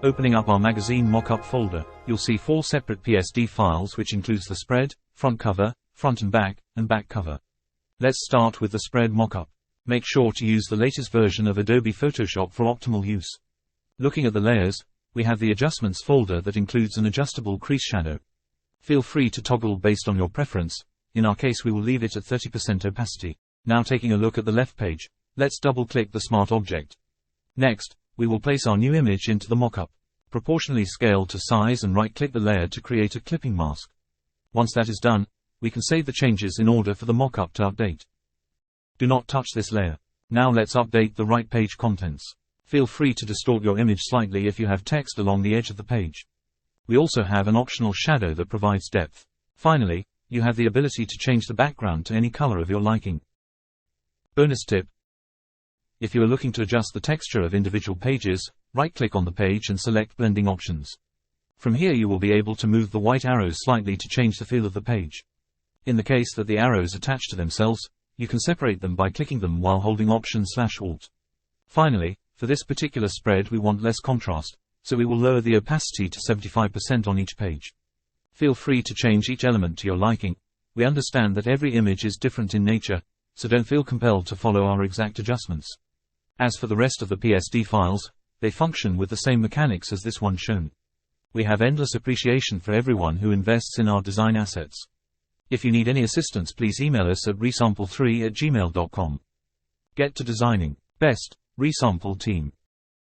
Opening up our magazine mockup folder, you'll see 4 separate PSD files which includes the spread, front cover, front and back cover. Let's start with the spread mockup. Make sure to use the latest version of Adobe Photoshop for optimal use. Looking at the layers, we have the adjustments folder that includes an adjustable crease shadow. Feel free to toggle based on your preference. In our case we will leave it at 30% opacity. Now taking a look at the left page, let's double-click the smart object. Next, we will place our new image into the mockup. Proportionally scale to size and right-click the layer to create a clipping mask. Once that is done, we can save the changes in order for the mockup to update. Do not touch this layer. Now let's update the right page contents. Feel free to distort your image slightly if you have text along the edge of the page. We also have an optional shadow that provides depth. Finally, you have the ability to change the background to any color of your liking. Bonus tip: if you are looking to adjust the texture of individual pages, right-click on the page and select Blending Options. From here you will be able to move the white arrows slightly to change the feel of the page. In the case that the arrows attach to themselves, you can separate them by clicking them while holding Option/Alt. Finally, for this particular spread we want less contrast, so we will lower the opacity to 75% on each page. Feel free to change each element to your liking. We understand that every image is different in nature, so don't feel compelled to follow our exact adjustments. As for the rest of the PSD files, they function with the same mechanics as this one shown. We have endless appreciation for everyone who invests in our design assets. If you need any assistance, please email us at resample3@gmail.com. Get to designing. Best, Resample Team.